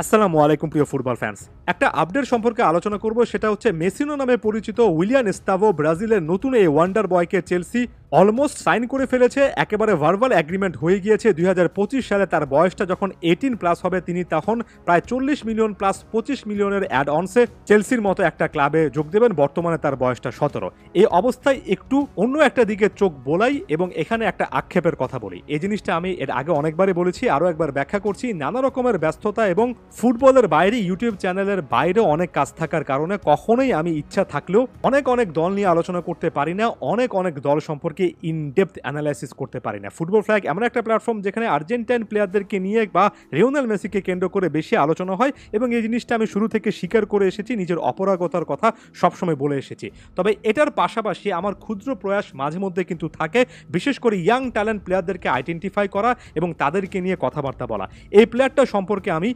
আসসালামু আলাইকুম প্রিয় ফুটবল ফ্যান্স। একটা আপডেট সম্পর্কে আলোচনা করব, সেটা হচ্ছে মেসিনো নামে পরিচিত উইলিয়ান এস্তাভো ব্রাজিলের নতুন এই ওয়ান্ডার বয়কে চেলসি অলমোস্ট সাইন করে ফেলেছে। একেবারে ভার্বাল অ্যাগ্রিমেন্ট হয়ে গিয়েছে। 2025 সালে তার বয়সটা যখন 18 প্লাস হবে, তিনি তখন প্রায় 40 মিলিয়ন প্লাস 25 মিলিয়নের অ্যাড অনসে চেলসির মতো একটা ক্লাবে যোগ দেবেন। বর্তমানে তার বয়সটা 17। এই অবস্থায় একটু অন্য একটা দিকে চোখ বোলাই এবং এখানে একটা আক্ষেপের কথা বলি। এই জিনিসটা আমি এর আগে অনেকবারই বলেছি, আরও একবার ব্যাখ্যা করছি। নানা রকমের ব্যস্ততা এবং ফুটবলের বাইরে ইউটিউব চ্যানেলের বাইরে অনেক কাজ থাকার কারণে কখনোই আমি ইচ্ছা থাকলেও অনেক দল নিয়ে আলোচনা করতে পারি না, অনেক দল সম্পর্কে ইনডেপথ অ্যানালাইসিস করতে পারি না। ফুটবল ফ্ল্যাগ এমন একটা প্ল্যাটফর্ম যেখানে আর্জেন্টাইন প্লেয়ারদেরকে নিয়ে বা লিওনেল মেসিকে কেন্দ্র করে বেশি আলোচনা হয় এবং এই জিনিসটা আমি শুরু থেকে স্বীকার করে এসেছি, নিজের অপরাগতার কথা সবসময় বলে এসেছি। তবে এটার পাশাপাশি আমার ক্ষুদ্র প্রয়াস মাঝে মধ্যে কিন্তু থাকে, বিশেষ করে ইয়াং ট্যালেন্ট প্লেয়ারদেরকে আইডেন্টিফাই করা এবং তাদেরকে নিয়ে কথাবার্তা বলা। এই প্লেয়ারটা সম্পর্কে আমি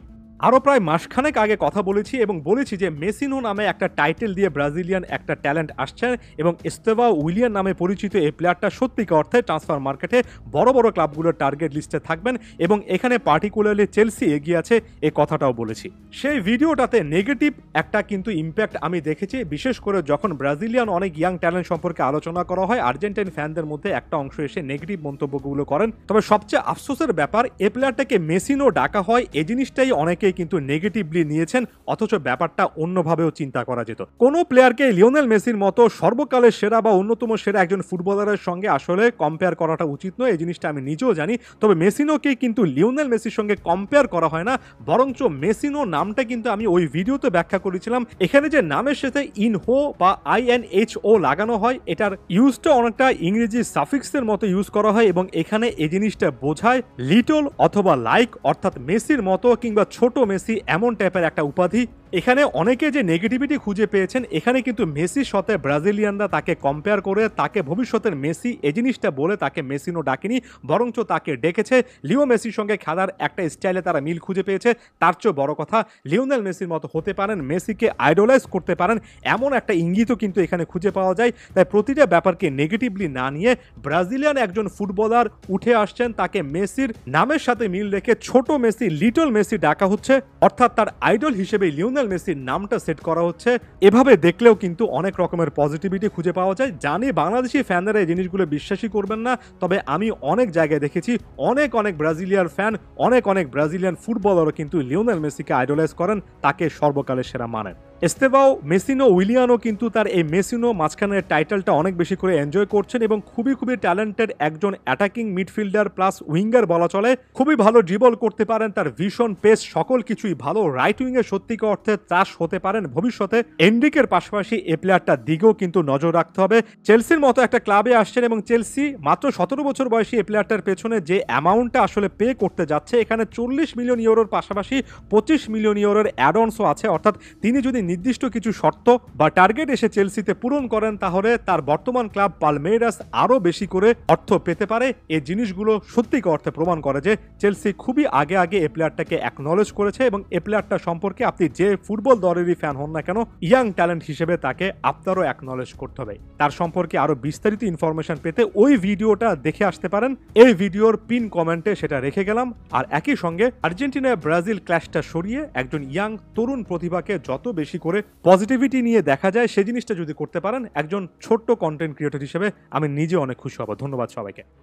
আরও প্রায় মাসখানেক আগে কথা বলেছি এবং বলেছি যে মেসিনো নামে একটা টাইটেল দিয়ে ব্রাজিলিয়ান একটা ট্যালেন্ট আসছে এবং এস্তেভা উইলিয়ান নামে পরিচিত এই প্লেয়ারটা সত্যিকার অর্থে ট্রান্সফার মার্কেটে বড় ক্লাবগুলোর টার্গেট লিস্টে থাকবেন এবং এখানে পার্টিকুলারলি চেলসি এগিয়ে আছে, এই কথাটাও বলেছি। সেই ভিডিওটাতে নেগেটিভ একটা কিন্তু ইম্প্যাক্ট আমি দেখেছি, বিশেষ করে যখন ব্রাজিলিয়ান অনেক ইয়াং ট্যালেন্ট সম্পর্কে আলোচনা করা হয়, আর্জেন্টাইন ফ্যানদের মধ্যে একটা অংশ এসে নেগেটিভ মন্তব্যগুলো করেন। তবে সবচেয়ে আফসোসের ব্যাপার, এই প্লেয়ারটাকে মেসিনো ডাকা হয়, এই জিনিসটাই অনেকে কিন্তু নেগেটিভলি নিয়েছেন, অথচ ব্যাপারটা অন্যভাবেও চিন্তা করা যেত। কোন প্লেয়ারকে লিওনেল মেসির মতো সর্বকালের সেরা বা অন্যতম সেরা একজন ফুটবলারের সঙ্গে আসলে কম্পেয়ার করাটা উচিত নয়, এই জিনিসটা আমি নিজেও জানি। তবে মেসিনোকে কিন্তু লিওনেল মেসির সঙ্গে কম্পেয়ার করা হয় না, বরঞ্চ মেসিনো নামটা কিন্তু আমি ওই ভিডিওতে ব্যাখ্যা করেছিলাম। এখানে যে নামের সাথে ইনহো বা INHO লাগানো হয়, এটার ইউজটা অনেকটা ইংরেজি সাফিক্সের মতো ইউজ করা হয় এবং এখানে এই জিনিসটা বোঝায় লিটল অথবা লাইক, অর্থাৎ মেসির মতো কিংবা ছোট মেসি এমন টাইপের একটা উপাধি। এখানে অনেকে যে নেগেটিভিটি খুঁজে পেয়েছেন, এখানে কিন্তু মেসির সাথে ব্রাজিলিয়ানরা তাকে কম্পেয়ার করে তাকে ভবিষ্যতের মেসি এই জিনিসটা বলে তাকে মেসিনো ডাকেনি, বরঞ্চ তাকে ডেকেছে লিও মেসির সঙ্গে খেলার একটা স্টাইলে তারা মিল খুঁজে পেয়েছে। তার চেয়ে বড় কথা, লিওনেল মেসির মতো হতে পারেন, মেসিকে আইডলাইজ করতে পারেন, এমন একটা ইঙ্গিতও কিন্তু এখানে খুঁজে পাওয়া যায়। তাই প্রতিটা ব্যাপারকে নেগেটিভলি না নিয়ে ব্রাজিলিয়ান একজন ফুটবলার উঠে আসছেন, তাকে মেসির নামের সাথে মিল রেখে ছোট মেসি, লিটল মেসি ডাকা হচ্ছে, অর্থাৎ তার আইডল হিসেবে লিওনেল মেসির নামটা সেট করা হচ্ছে। এভাবে দেখলেও কিন্তু অনেক রকমের পজিটিভিটি খুঁজে পাওয়া যায়। জানি বাংলাদেশি ফ্যানরা এই জিনিসগুলো বিশ্বাসই করবেন না, তবে আমি অনেক জায়গায় দেখেছি অনেক ব্রাজিলিয়ান ফ্যান, অনেক ব্রাজিলিয়ান ফুটবলারও কিন্তু লিওনেল মেসিকে আইডলাইজ করেন, তাকে সর্বকালের সেরা মানেন। এস্তেভাও মেসিনো উইলিয়ানও কিন্তু তার এই মেসিনো মাঝখানের টাইটেলটা অনেক বেশি করে এনজয় করছেন এবং খুবই ট্যালেন্টেড একজন অ্যাটাকিং মিডফিল্ডার প্লাস উইঙ্গার বলা চলে। খুবই ভালো ড্রিবল করতে পারেন, তার ভিশন, পেস সকল কিছুই ভালো। রাইট উইংয়ে সত্যিকার অর্থে ত্রাস হতে পারেন ভবিষ্যতে। এনরিকের পাশাপাশি এই প্লেয়ারটার দিকেও কিন্তু নজর রাখতে হবে। চেলসির মতো একটা ক্লাবে আসছেন এবং চেলসি মাত্র 17 বছর বয়সী এই প্লেয়ারটার পেছনে যে অ্যামাউন্টটা আসলে পে করতে যাচ্ছে, এখানে 40 মিলিয়ন ইউরোর পাশাপাশি 25 মিলিয়ন ইউরোর অ্যাডঅনসও আছে। অর্থাৎ তিনি যদি নির্দিষ্ট কিছু শর্ত বা টার্গেট এসে চেলসিতে পূরণ করেন, তাহলে তার বর্তমান ক্লাব পালমেইরাস আরো বেশি করে অর্থ পেতে পারে। এই জিনিসগুলো সত্যিকার অর্থে প্রমাণ করে যে চেলসি খুবই আগে এই প্লেয়ারটাকে অ্যাকনলেজ করেছে এবং এই প্লেয়ারটা সম্পর্কে আপনি যে ফুটবল দলেরই ফ্যান হন না কেন, ইয়াং ট্যালেন্ট হিসেবে তাকে আপনারও অ্যাকনলেজ করতে হবে। তার সম্পর্কে আরো বিস্তারিত ইনফরমেশন পেতে ওই ভিডিওটা দেখে আসতে পারেন। এই ভিডিওর পিন কমেন্টে সেটা রেখে গেলাম। আর একই সঙ্গে আর্জেন্টিনা ব্রাজিল ক্ল্যাশটা সরিয়ে একজন ইয়াং তরুণ প্রতিভাকে যত বেশি করে পজিটিভিটি নিয়ে দেখা যায়, সেই জিনিসটা যদি করতে পারেন, একজন ছোট্ট কন্টেন্ট ক্রিয়েটর হিসেবে আমি নিজে অনেক খুশি হব। ধন্যবাদ সবাইকে।